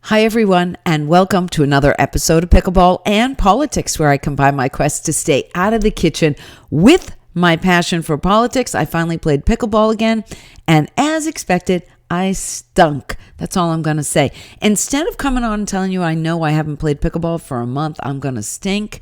Hi, everyone, and welcome to another episode of Pickleball and Politics, where I combine my quest to stay out of the kitchen with my passion for politics. I finally played pickleball again, and as expected, I stunk. That's all I'm going to say. Instead of coming on and telling you I know I haven't played pickleball for a month, I'm going to stink.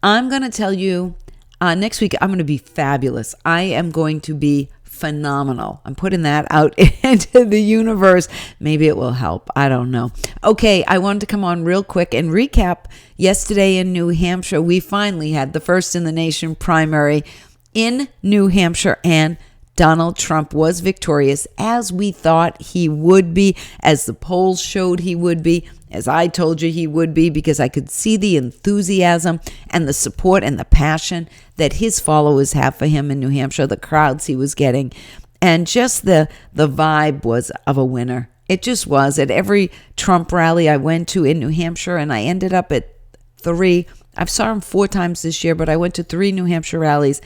I'm going to tell you next week I'm going to be fabulous. I am going to be phenomenal. I'm putting that out into the universe. Maybe it will help. I don't know. Okay, I wanted to come on real quick and recap yesterday in New Hampshire. We finally had the first in the nation primary in New Hampshire, and Donald Trump was victorious, as we thought he would be, as the polls showed he would be, as I told you he would be, because I could see the enthusiasm and the support and the passion that his followers have for him in New Hampshire, the crowds he was getting, and just the vibe was of a winner. It just was. At every Trump rally I went to in New Hampshire, and I ended up at 3. I saw him 4 times this year, but I went to 3 New Hampshire rallies.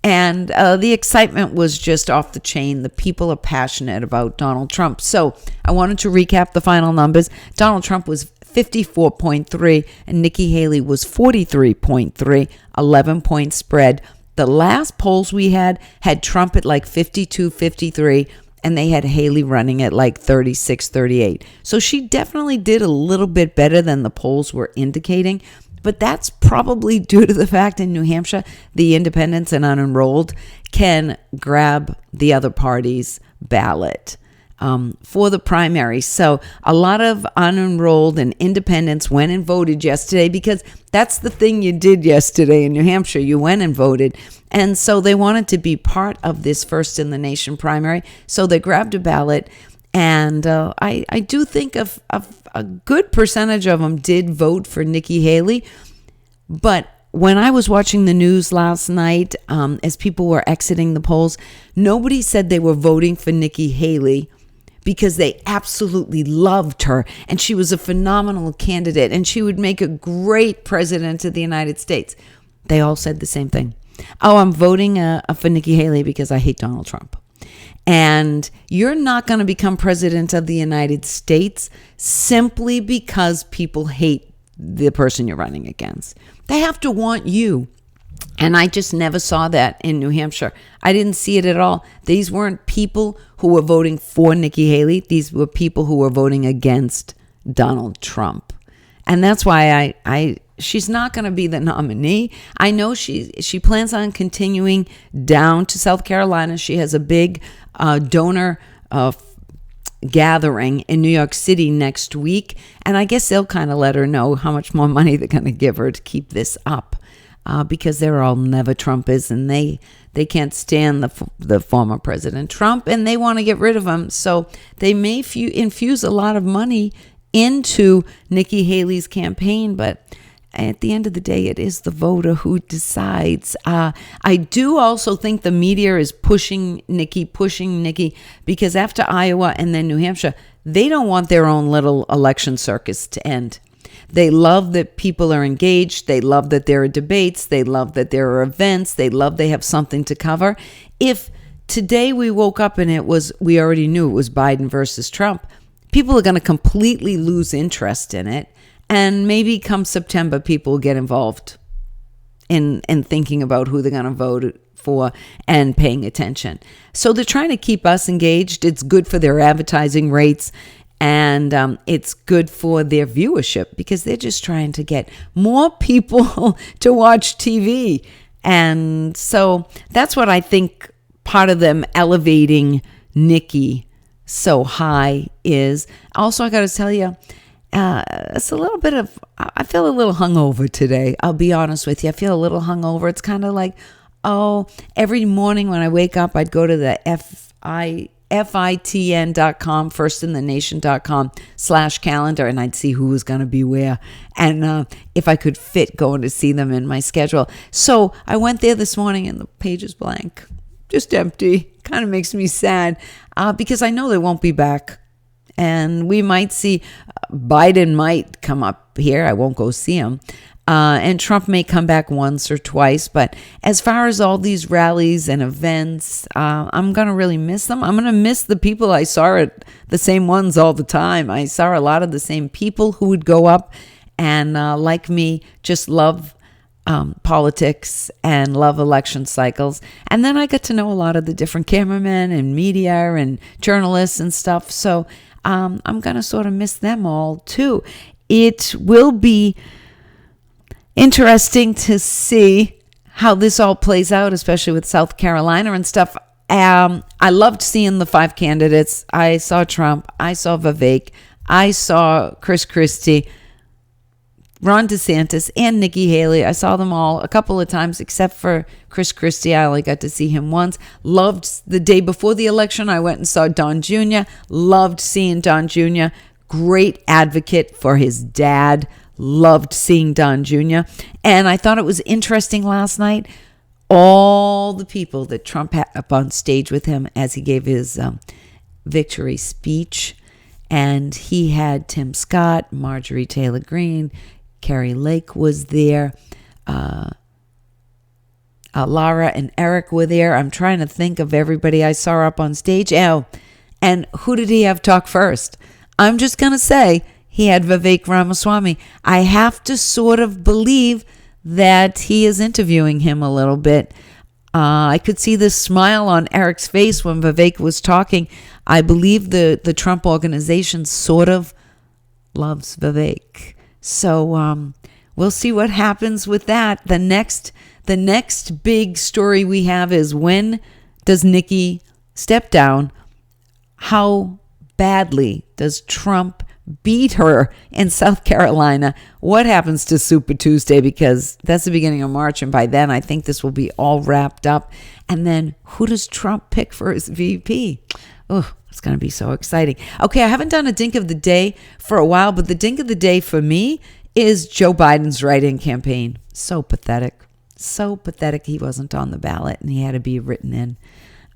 And the excitement was just off the chain. The people are passionate about Donald Trump. So I wanted to recap the final numbers. Donald Trump was 54.3 and Nikki Haley was 43.3, 11-point spread. The last polls we had Trump at like 52, 53, and they had Haley running at like 36, 38. So she definitely did a little bit better than the polls were indicating. But that's probably due to the fact in New Hampshire, the independents and unenrolled can grab the other party's ballot for the primary. So a lot of unenrolled and independents went and voted yesterday, because that's the thing you did yesterday in New Hampshire. You went and voted. And so they wanted to be part of this first in the nation primary. So they grabbed a ballot. And I do think of a good percentage of them did vote for Nikki Haley. But when I was watching the news last night, as people were exiting the polls, nobody said they were voting for Nikki Haley because they absolutely loved her. And she was a phenomenal candidate. And she would make a great president of the United States. They all said the same thing. Oh, I'm voting for Nikki Haley because I hate Donald Trump. And you're not going to become president of the United States simply because people hate the person you're running against. They have to want you. And I just never saw that in New Hampshire. I didn't see it at all. These weren't people who were voting for Nikki Haley. These were people who were voting against Donald Trump. And that's why she's not going to be the nominee. I know she plans on continuing down to South Carolina. She has a big donor gathering in New York City next week. And I guess they'll kind of let her know how much more money they're going to give her to keep this up, because they're all never Trumpers, and they can't stand the former President Trump, and they want to get rid of him. So they may infuse a lot of money into Nikki Haley's campaign, but at the end of the day, it is the voter who decides. I do also think the media is pushing Nikki, because after Iowa and then New Hampshire, they don't want their own little election circus to end. They love that people are engaged. They love that there are debates. They love that there are events. They love they have something to cover. If today we woke up and we already knew it was Biden versus Trump, people are going to completely lose interest in it. And maybe come September, people will get involved in thinking about who they're going to vote for and paying attention. So they're trying to keep us engaged. It's good for their advertising rates, and it's good for their viewership, because they're just trying to get more people to watch TV. And so that's what I think part of them elevating Nikki so high is. Also, I got to tell you, it's a little bit of, I feel a little hungover today. I'll be honest with you. I feel a little hungover. It's kind of like, every morning when I wake up, I'd go to the FITN.com, firstinthenation.com/calendar, and I'd see who was going to be where, and if I could fit going to see them in my schedule. So I went there this morning and the page is blank, just empty. Kind of makes me sad, because I know they won't be back. And we might see Biden might come up here. I won't go see him. And Trump may come back once or twice, but as far as all these rallies and events, I'm going to really miss them. I'm going to miss the people I saw at the same ones all the time. I saw a lot of the same people who would go up and, like me, just love politics and love election cycles. And then I got to know a lot of the different cameramen and media and journalists and stuff. So I'm going to sort of miss them all too. It will be interesting to see how this all plays out, especially with South Carolina and stuff. I loved seeing the 5 candidates. I saw Trump. I saw Vivek. I saw Chris Christie, Ron DeSantis, and Nikki Haley. I saw them all a couple of times, except for Chris Christie. I only got to see him once. Loved the day before the election. I went and saw Don Jr. Loved seeing Don Jr. Great advocate for his dad. Loved seeing Don Jr. And I thought it was interesting last night, all the people that Trump had up on stage with him as he gave his victory speech. And he had Tim Scott, Marjorie Taylor Greene, Carrie Lake was there. Lara and Eric were there. I'm trying to think of everybody I saw up on stage. Oh, and who did he have talk first? I'm just going to say he had Vivek Ramaswamy. I have to sort of believe that he is interviewing him a little bit. I could see the smile on Eric's face when Vivek was talking. I believe the Trump organization sort of loves Vivek. So we'll see what happens with that. The next big story we have is, when does Nikki step down? How badly does Trump beat her in South Carolina? What happens to Super Tuesday? Because that's the beginning of March, and by then I think this will be all wrapped up. And then who does Trump pick for his VP? Oh, it's going to be so exciting. Okay, I haven't done a dink of the day for a while, but the dink of the day for me is Joe Biden's write-in campaign. So pathetic. So pathetic he wasn't on the ballot and he had to be written in.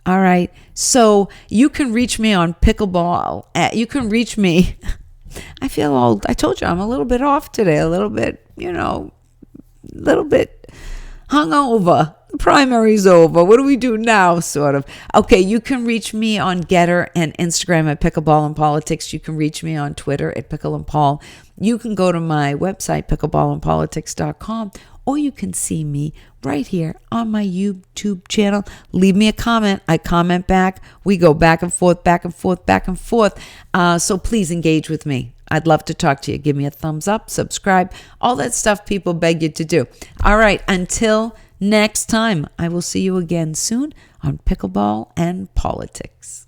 All right, so you can reach me on Pickleball. You can reach me. I feel old. I told you I'm a little bit off today, a little bit, hungover. The primary's over. What do we do now, sort of? Okay, you can reach me on Getter and Instagram at Pickleball and Politics. You can reach me on Twitter at Pickle and Paul. You can go to my website, pickleballandpolitics.com, or you can see me right here on my YouTube channel. Leave me a comment. I comment back. We go back and forth, back and forth, back and forth. So please engage with me. I'd love to talk to you. Give me a thumbs up, subscribe, all that stuff people beg you to do. All right, until next time, I will see you again soon on Pickleball and Politics.